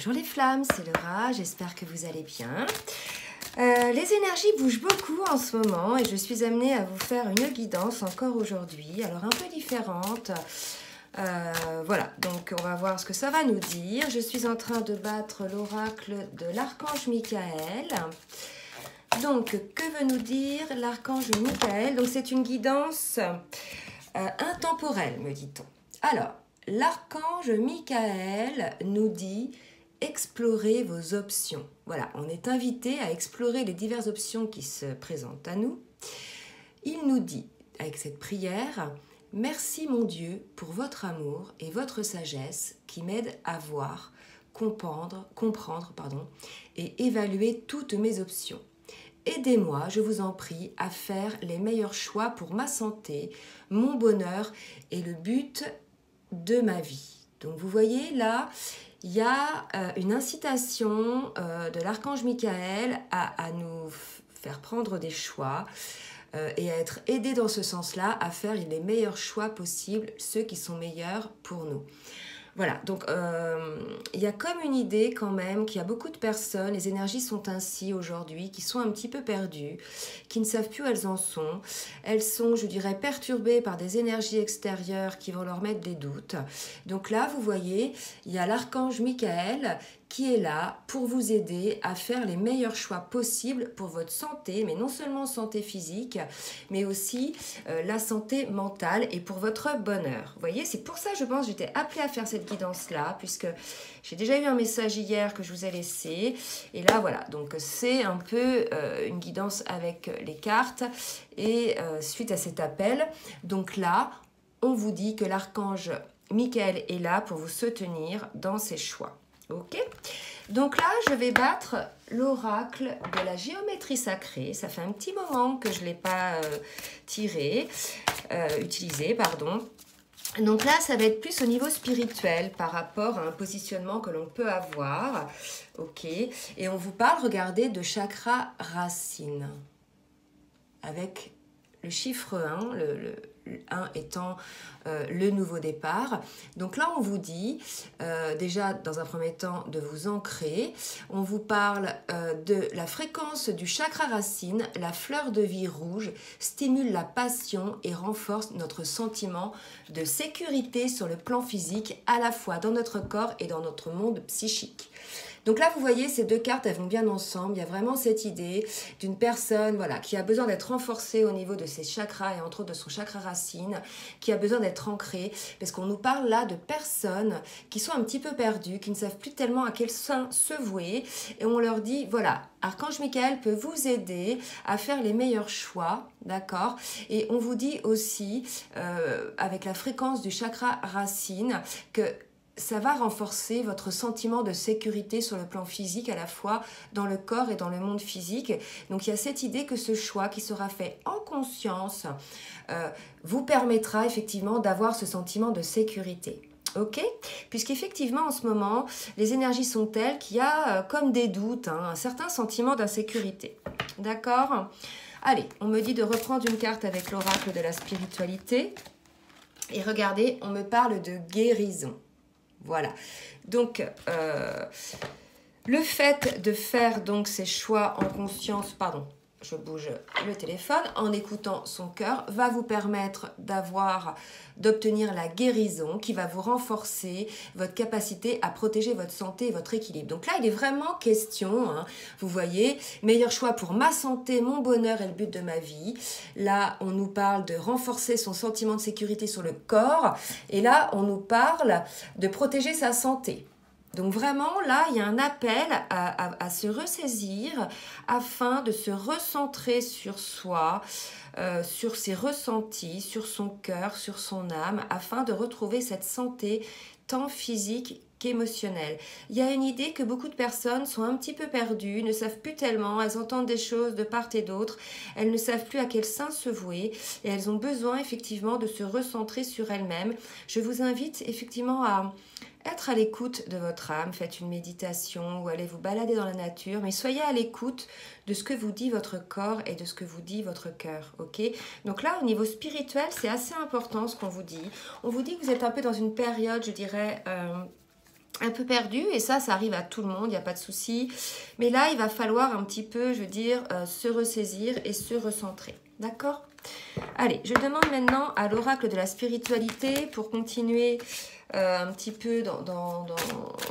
Bonjour les flammes, c'est Laura, j'espère que vous allez bien. Les énergies bougent beaucoup en ce moment et je suis amenée à vous faire une guidance encore aujourd'hui, alors un peu différente. Voilà, donc on va voir ce que ça va nous dire. Je suis en train de battre l'oracle de l'archange Michael. Donc, que veut nous dire l'archange Michael? Donc c'est une guidance intemporelle, me dit-on. Alors, l'archange Michael nous dit explorer vos options. Voilà, on est invité à explorer les diverses options qui se présentent à nous. Il nous dit, avec cette prière, « Merci mon Dieu pour votre amour et votre sagesse qui m'aident à voir, comprendre, et évaluer toutes mes options. Aidez-moi, je vous en prie, à faire les meilleurs choix pour ma santé, mon bonheur et le but de ma vie. » Donc vous voyez là, il y a une incitation de l'archange Michael à nous faire prendre des choix et à être aidé dans ce sens-là, à faire les meilleurs choix possibles, ceux qui sont meilleurs pour nous. Voilà, donc il y a comme une idée quand même qu'il y a beaucoup de personnes, les énergies sont ainsi aujourd'hui, qui sont un petit peu perdues, qui ne savent plus où elles en sont. Elles sont, je dirais, perturbées par des énergies extérieures qui vont leur mettre des doutes. Donc là, vous voyez, il y a l'archange Michael qui est là pour vous aider à faire les meilleurs choix possibles pour votre santé, mais non seulement santé physique, mais aussi la santé mentale et pour votre bonheur. Vous voyez, c'est pour ça, je pense, j'étais appelée à faire cette guidance-là, puisque j'ai déjà eu un message hier que je vous ai laissé. Et là, voilà, donc c'est un peu une guidance avec les cartes et suite à cet appel. Donc là, on vous dit que l'archange Michael est là pour vous soutenir dans ses choix. Ok, donc là je vais battre l'oracle de la géométrie sacrée. Ça fait un petit moment que je ne l'ai pas utilisé, pardon. Donc là ça va être plus au niveau spirituel par rapport à un positionnement que l'on peut avoir. Ok, et on vous parle, regardez, de chakra racine avec le chiffre 1, le 1 étant le nouveau départ. Donc là, on vous dit, déjà dans un premier temps, de vous ancrer. On vous parle de la fréquence du chakra racine, la fleur de vie rouge, stimule la passion et renforce notre sentiment de sécurité sur le plan physique, à la fois dans notre corps et dans notre monde psychique. Donc là, vous voyez, ces deux cartes, elles vont bien ensemble. Il y a vraiment cette idée d'une personne voilà, qui a besoin d'être renforcée au niveau de ses chakras et entre autres de son chakra racine, qui a besoin d'être ancrée, parce qu'on nous parle là de personnes qui sont un petit peu perdues, qui ne savent plus tellement à quel sein se vouer. Et on leur dit, voilà, Archange Michael peut vous aider à faire les meilleurs choix, d'accord? Et on vous dit aussi, avec la fréquence du chakra racine, que ça va renforcer votre sentiment de sécurité sur le plan physique, à la fois dans le corps et dans le monde physique. Donc il y a cette idée que ce choix qui sera fait en conscience vous permettra effectivement d'avoir ce sentiment de sécurité. Ok, puisqu'effectivement en ce moment les énergies sont telles qu'il y a comme des doutes, un certain sentiment d'insécurité. D'accord? Allez, on me dit de reprendre une carte avec l'oracle de la spiritualité. Et regardez, on me parle de guérison. Voilà, donc le fait de faire donc ces choix en conscience, pardon, je bouge le téléphone, en écoutant son cœur, va vous permettre d'obtenir la guérison qui va vous renforcer votre capacité à protéger votre santé et votre équilibre. Donc là, il est vraiment question, hein, vous voyez, meilleur choix pour ma santé, mon bonheur et le but de ma vie. Là, on nous parle de renforcer son sentiment de sécurité sur le corps. Et là, on nous parle de protéger sa santé. Donc vraiment, là, il y a un appel à se ressaisir afin de se recentrer sur soi, sur ses ressentis, sur son cœur, sur son âme, afin de retrouver cette santé tant physique qu'émotionnelle. Il y a une idée que beaucoup de personnes sont un petit peu perdues, ne savent plus tellement, elles entendent des choses de part et d'autre, elles ne savent plus à quel sein se vouer et elles ont besoin effectivement de se recentrer sur elles-mêmes. Je vous invite effectivement à être à l'écoute de votre âme, faites une méditation ou allez vous balader dans la nature, mais soyez à l'écoute de ce que vous dit votre corps et de ce que vous dit votre cœur, ok? Donc là, au niveau spirituel, c'est assez important ce qu'on vous dit. On vous dit que vous êtes un peu dans une période, je dirais, un peu perdu, et ça arrive à tout le monde, il n'y a pas de souci. Mais là, il va falloir un petit peu, je veux dire, se ressaisir et se recentrer. D'accord? Allez, je demande maintenant à l'oracle de la spiritualité pour continuer un petit peu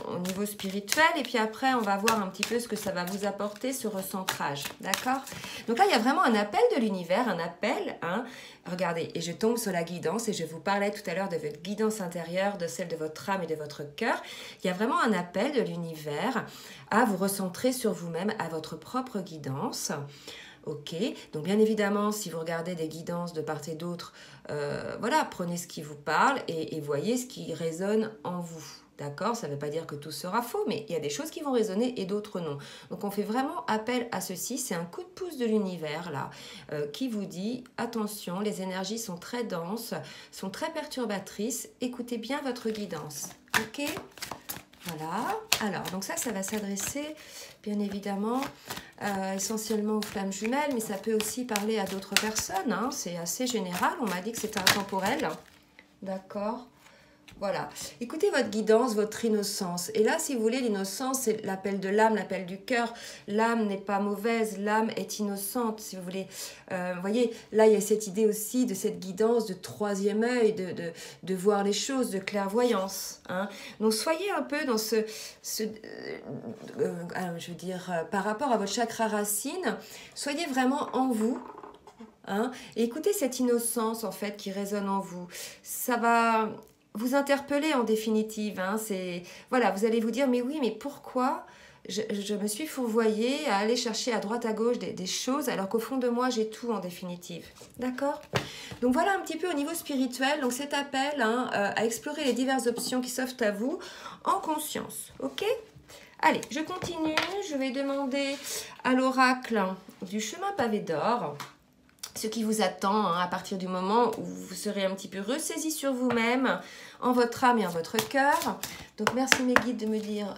au niveau spirituel. Et puis après, on va voir un petit peu ce que ça va vous apporter, ce recentrage. D'accord? Donc là, il y a vraiment un appel de l'univers, un appel. Hein. Regardez, et je tombe sur la guidance. Et je vous parlais tout à l'heure de votre guidance intérieure, de celle de votre âme et de votre cœur. Il y a vraiment un appel de l'univers à vous recentrer sur vous-même, à votre propre guidance. Ok, donc bien évidemment, si vous regardez des guidances de part et d'autre, voilà, prenez ce qui vous parle et voyez ce qui résonne en vous. D'accord? Ça ne veut pas dire que tout sera faux, mais il y a des choses qui vont résonner et d'autres non. Donc on fait vraiment appel à ceci, c'est un coup de pouce de l'univers là, qui vous dit, attention, les énergies sont très denses, sont très perturbatrices, écoutez bien votre guidance. Ok? Voilà, alors donc ça va s'adresser bien évidemment essentiellement aux flammes jumelles, mais ça peut aussi parler à d'autres personnes, hein. C'est assez général, on m'a dit que c'était intemporel, d'accord? Voilà, écoutez votre guidance, votre innocence. Et là, si vous voulez, l'innocence, c'est l'appel de l'âme, l'appel du cœur. L'âme n'est pas mauvaise, l'âme est innocente, si vous voulez. Vous voyez, là, il y a cette idée aussi de cette guidance de troisième œil, de voir les choses, de clairvoyance. Hein. Donc, soyez un peu dans je veux dire, par rapport à votre chakra racine, soyez vraiment en vous. Hein, et écoutez cette innocence, en fait, qui résonne en vous. Ça va vous interpeller en définitive. Hein, voilà, vous allez vous dire, mais oui, mais pourquoi je me suis fourvoyée à aller chercher à droite à gauche des choses alors qu'au fond de moi, j'ai tout en définitive. D'accord? Donc voilà un petit peu au niveau spirituel, donc cet appel hein, à explorer les diverses options qui s'offrent à vous en conscience. Ok? Allez, je continue. Je vais demander à l'oracle du chemin pavé d'or ce qui vous attend hein, à partir du moment où vous serez un petit peu ressaisi sur vous-même, en votre âme et en votre cœur. Donc, merci mes guides de me dire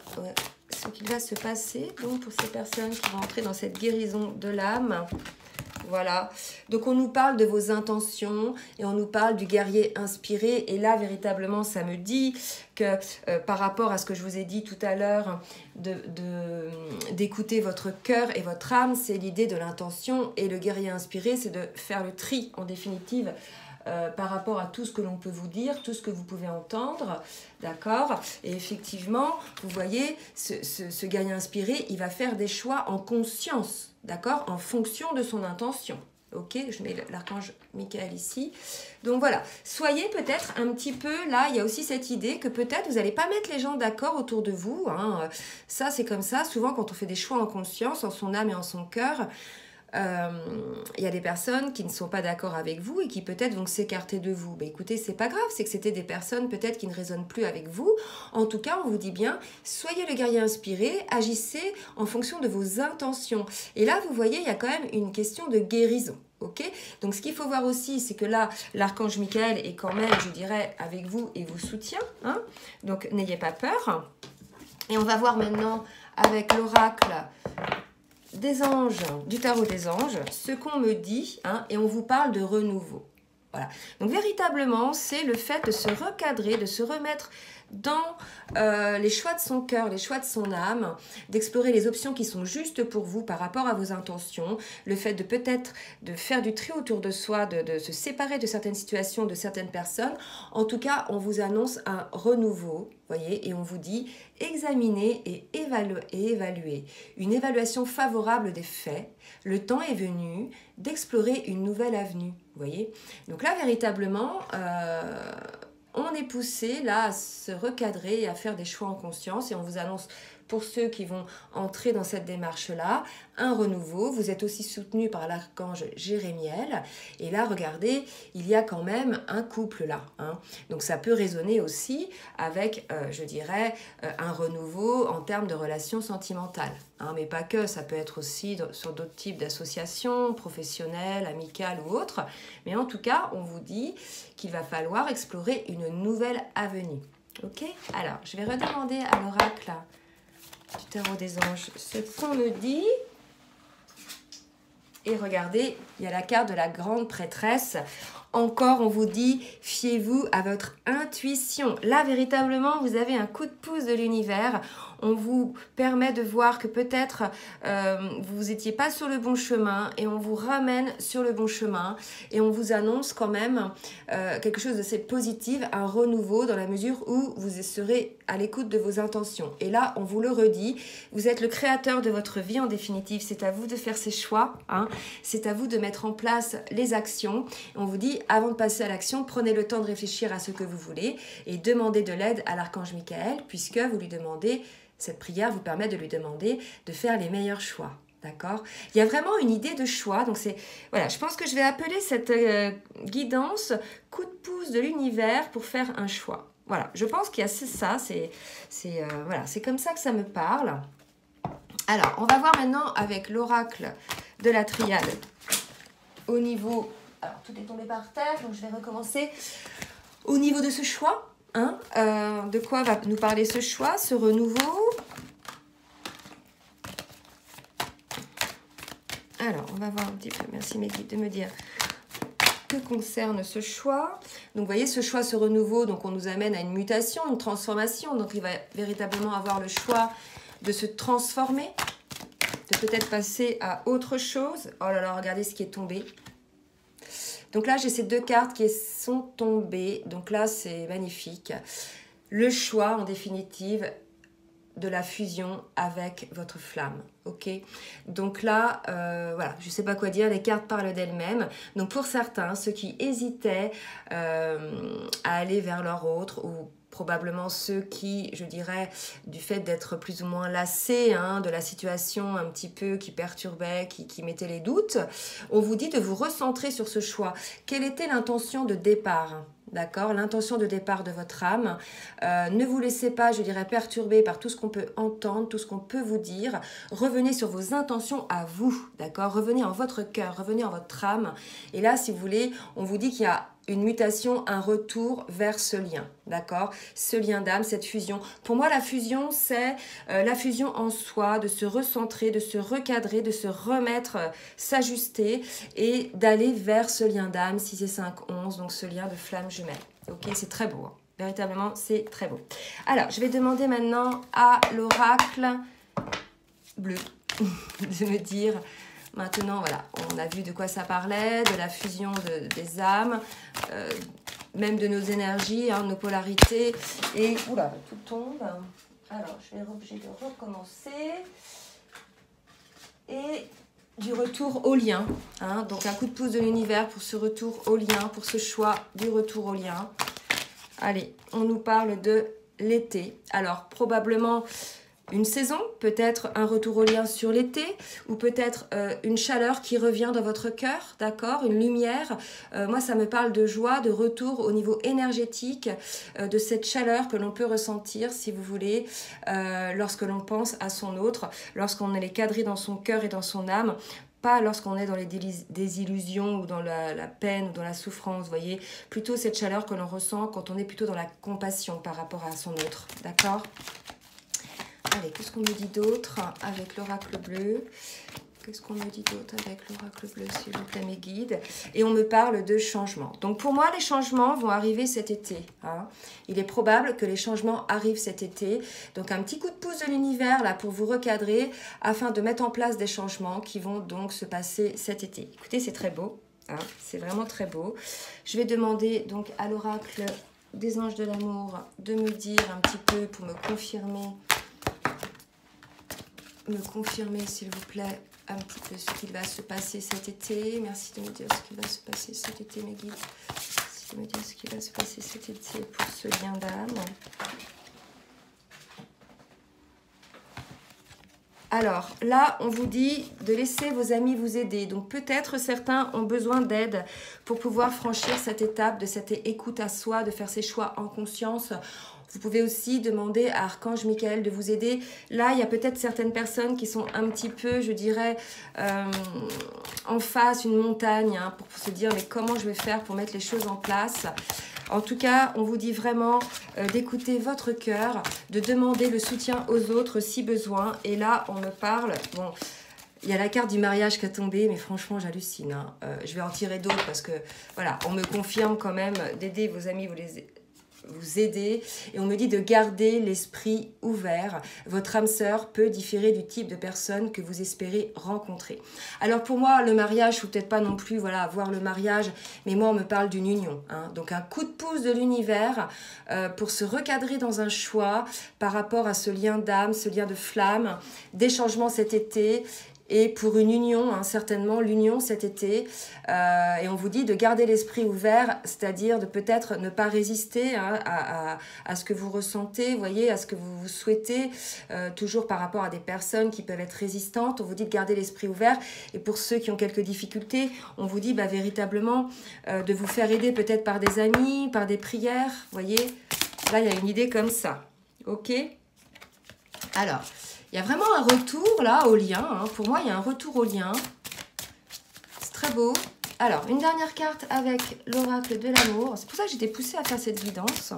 ce qui va se passer donc, pour ces personnes qui vont entrer dans cette guérison de l'âme. Voilà, donc on nous parle de vos intentions et on nous parle du guerrier inspiré. Et là, véritablement, ça me dit que par rapport à ce que je vous ai dit tout à l'heure, d'écouter votre cœur et votre âme, c'est l'idée de l'intention. Et le guerrier inspiré, c'est de faire le tri, en définitive, par rapport à tout ce que l'on peut vous dire, tout ce que vous pouvez entendre, d'accord? Et effectivement, vous voyez, ce guerrier inspiré, il va faire des choix en conscience, d'accord? En fonction de son intention. Ok, je mets l'archange Michael ici. Donc voilà, soyez peut-être un petit peu, là, il y a aussi cette idée que peut-être vous n'allez pas mettre les gens d'accord autour de vous. Hein. Ça, c'est comme ça. Souvent, quand on fait des choix en conscience, en son âme et en son cœur, il y a des personnes qui ne sont pas d'accord avec vous et qui peut-être vont s'écarter de vous. Ben, écoutez, c'est pas grave, c'est que c'était des personnes peut-être qui ne résonnent plus avec vous. En tout cas, on vous dit bien, soyez le guerrier inspiré, agissez en fonction de vos intentions. Et là, vous voyez, il y a quand même une question de guérison. Okay, donc ce qu'il faut voir aussi, c'est que là, l'archange Michael est quand même, je dirais, avec vous et vous soutient. Hein, donc n'ayez pas peur. Et on va voir maintenant avec l'oracle des anges, du tarot des anges, ce qu'on me dit, hein, et on vous parle de renouveau. Voilà. Donc véritablement, c'est le fait de se recadrer, de se remettre dans les choix de son cœur, les choix de son âme, d'explorer les options qui sont justes pour vous par rapport à vos intentions, le fait de peut-être de faire du tri autour de soi, de se séparer de certaines situations, de certaines personnes. En tout cas, on vous annonce un renouveau, voyez, et on vous dit examiner et évaluer. Une évaluation favorable des faits. Le temps est venu d'explorer une nouvelle avenue, voyez. Donc là, véritablement, on est poussé là à se recadrer et à faire des choix en conscience et on vous annonce pour ceux qui vont entrer dans cette démarche-là, un renouveau. Vous êtes aussi soutenu par l'archange Jérémiel. Et là, regardez, il y a quand même un couple là. Hein. Donc ça peut résonner aussi avec, je dirais, un renouveau en termes de relations sentimentales. Hein, mais pas que, ça peut être aussi sur d'autres types d'associations, professionnelles, amicales ou autres. Mais en tout cas, on vous dit qu'il va falloir explorer une nouvelle avenue. Ok? Alors, je vais redemander à l'oracle du tarot des anges ce qu'on me dit. Et regardez, il y a la carte de la grande prêtresse encore, on vous dit, fiez-vous à votre intuition. Là, véritablement, vous avez un coup de pouce de l'univers. On vous permet de voir que peut-être vous n'étiez pas sur le bon chemin et on vous ramène sur le bon chemin et on vous annonce quand même quelque chose d'assez positif, un renouveau dans la mesure où vous serez à l'écoute de vos intentions. Et là, on vous le redit, vous êtes le créateur de votre vie en définitive. C'est à vous de faire ces choix, hein. C'est à vous de mettre en place les actions. On vous dit, avant de passer à l'action, prenez le temps de réfléchir à ce que vous voulez et demandez de l'aide à l'archange Michael puisque vous lui demandez. Cette prière vous permet de lui demander de faire les meilleurs choix, d'accord? Il y a vraiment une idée de choix, donc c'est... Voilà, je pense que je vais appeler cette guidance coup de pouce de l'univers pour faire un choix. Voilà, je pense qu'il y a ça, voilà, c'est comme ça que ça me parle. Alors, on va voir maintenant avec l'oracle de la triade au niveau... Alors, tout est tombé par terre, donc je vais recommencer. Au niveau de ce choix... Hein, de quoi va nous parler ce choix, ce renouveau? Alors, on va voir un petit peu, merci mes guides de me dire que concerne ce choix. Donc, vous voyez, ce choix, ce renouveau, donc on nous amène à une mutation, une transformation. Donc, il va véritablement avoir le choix de se transformer, de peut-être passer à autre chose. Oh là là, regardez ce qui est tombé. Donc là, j'ai ces deux cartes qui sont tombées. Donc là, c'est magnifique. Le choix, en définitive, de la fusion avec votre flamme. Ok? Donc là, voilà, je ne sais pas quoi dire. Les cartes parlent d'elles-mêmes. Donc pour certains, ceux qui hésitaient à aller vers leur autre ou probablement ceux qui, je dirais, du fait d'être plus ou moins lassés hein, de la situation un petit peu qui perturbait, qui mettait les doutes, on vous dit de vous recentrer sur ce choix. Quelle était l'intention de départ ? D'accord, l'intention de départ de votre âme. Ne vous laissez pas, je dirais, perturber par tout ce qu'on peut entendre, tout ce qu'on peut vous dire. Revenez sur vos intentions à vous, d'accord ? Revenez en votre cœur, revenez en votre âme. Et là, si vous voulez, on vous dit qu'il y a une mutation, un retour vers ce lien, d'accord? Ce lien d'âme, cette fusion. Pour moi, la fusion, c'est la fusion en soi, de se recentrer, de se recadrer, de se remettre, s'ajuster et d'aller vers ce lien d'âme, 6 et 5, 11, donc ce lien de flamme jumelle. Ok, c'est très beau, hein. Véritablement, c'est très beau. Alors, je vais demander maintenant à l'oracle bleu de me dire... Maintenant, voilà, on a vu de quoi ça parlait, de la fusion des âmes, même de nos énergies, hein, nos polarités. Et, oula, tout tombe. Alors, je vais être obligée de recommencer. Et du retour au lien. Hein, donc, un coup de pouce de l'univers pour ce retour au lien, pour ce choix du retour au lien. Allez, on nous parle de l'été. Alors, probablement... une saison, peut-être un retour au lien sur l'été, ou peut-être une chaleur qui revient dans votre cœur, d'accord, une lumière. Moi, ça me parle de joie, de retour au niveau énergétique, de cette chaleur que l'on peut ressentir, si vous voulez, lorsque l'on pense à son autre, lorsqu'on est cadré dans son cœur et dans son âme, pas lorsqu'on est dans les désillusions ou dans la peine ou dans la souffrance, vous voyez, plutôt cette chaleur que l'on ressent quand on est plutôt dans la compassion par rapport à son autre, d'accord ? Allez, qu'est-ce qu'on me dit d'autre avec l'oracle bleu? Qu'est-ce qu'on me dit d'autre avec l'oracle bleu, s'il vous plaît, mes guides? Et on me parle de changement. Donc, pour moi, les changements vont arriver cet été. Hein. Il est probable que les changements arrivent cet été. Donc, un petit coup de pouce de l'univers, là, pour vous recadrer, afin de mettre en place des changements qui vont donc se passer cet été. Écoutez, c'est très beau. Hein. C'est vraiment très beau. Je vais demander donc à l'oracle des anges de l'amour de me dire un petit peu, pour me confirmer s'il vous plaît un petit peu ce qu'il va se passer cet été. Merci de me dire ce qu'il va se passer cet été, mes guides. Merci de me dire ce qu'il va se passer cet été pour ce lien d'âme. Alors là, on vous dit de laisser vos amis vous aider. Donc peut-être certains ont besoin d'aide pour pouvoir franchir cette étape de cette écoute à soi, de faire ses choix en conscience. Vous pouvez aussi demander à Archange Michael de vous aider. Là, il y a peut-être certaines personnes qui sont un petit peu, je dirais, en face, une montagne, hein, pour se dire, mais comment je vais faire pour mettre les choses en place ? En tout cas, on vous dit vraiment d'écouter votre cœur, de demander le soutien aux autres si besoin. Et là, on me parle... Bon, Il y a la carte du mariage qui a tombé, mais franchement, j'hallucine. Hein. Je vais en tirer d'autres parce que, voilà, on me confirme quand même d'aider vos amis, vous aider. Et on me dit de garder l'esprit ouvert. Votre âme sœur peut différer du type de personne que vous espérez rencontrer. Alors pour moi, le mariage, il ne faut peut-être pas non plus voir le mariage, mais moi, on me parle d'une union. Hein. Donc un coup de pouce de l'univers pour se recadrer dans un choix par rapport à ce lien d'âme, ce lien de flamme, des changements cet été. Et pour une union, hein, certainement l'union cet été, et on vous dit de garder l'esprit ouvert, c'est-à-dire de peut-être ne pas résister hein, à ce que vous ressentez, vous voyez, à ce que vous souhaitez, toujours par rapport à des personnes qui peuvent être résistantes. On vous dit de garder l'esprit ouvert, et pour ceux qui ont quelques difficultés, on vous dit véritablement de vous faire aider peut-être par des amis, par des prières, vous voyez. Là, il y a une idée comme ça, ok? Alors... il y a vraiment un retour là au lien. Hein. Pour moi, il y a un retour au lien. C'est très beau. Alors, une dernière carte avec l'oracle de l'amour. C'est pour ça que j'étais poussée à faire cette guidance.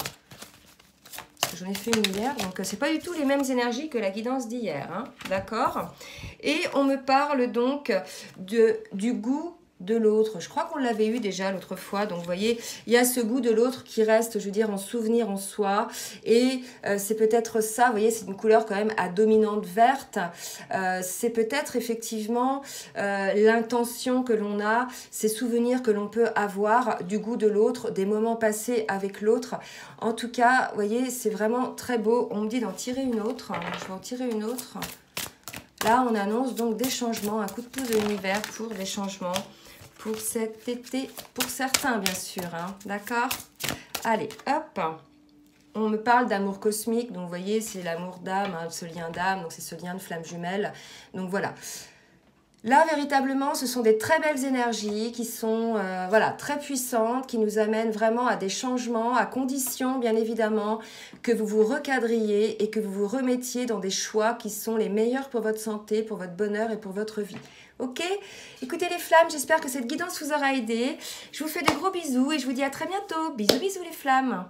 Parce que j'en ai fait une hier. Donc, c'est pas du tout les mêmes énergies que la guidance d'hier. Hein. D'accord? Et on me parle donc du goût de l'autre. Je crois qu'on l'avait eu déjà l'autre fois. Donc, vous voyez, il y a ce goût de l'autre qui reste, je veux dire, en souvenir en soi. Et c'est peut-être ça, vous voyez, c'est une couleur quand même à dominante verte. C'est peut-être effectivement l'intention que l'on a, ces souvenirs que l'on peut avoir du goût de l'autre, des moments passés avec l'autre. En tout cas, vous voyez, c'est vraiment très beau. On me dit d'en tirer une autre. Je vais en tirer une autre. Là, on annonce donc des changements, un coup de pouce de l'univers pour des changements. Pour cet été, pour certains bien sûr, hein, d'accord? Allez, hop, on me parle d'amour cosmique, donc vous voyez, c'est l'amour d'âme, hein, ce lien d'âme, donc c'est ce lien de flamme jumelle, donc voilà. Là, véritablement, ce sont des très belles énergies qui sont voilà, très puissantes, qui nous amènent vraiment à des changements, à condition, bien évidemment, que vous vous recadriez et que vous vous remettiez dans des choix qui sont les meilleurs pour votre santé, pour votre bonheur et pour votre vie. Ok? Écoutez les flammes, j'espère que cette guidance vous aura aidé. Je vous fais de gros bisous et je vous dis à très bientôt. Bisous, bisous les flammes.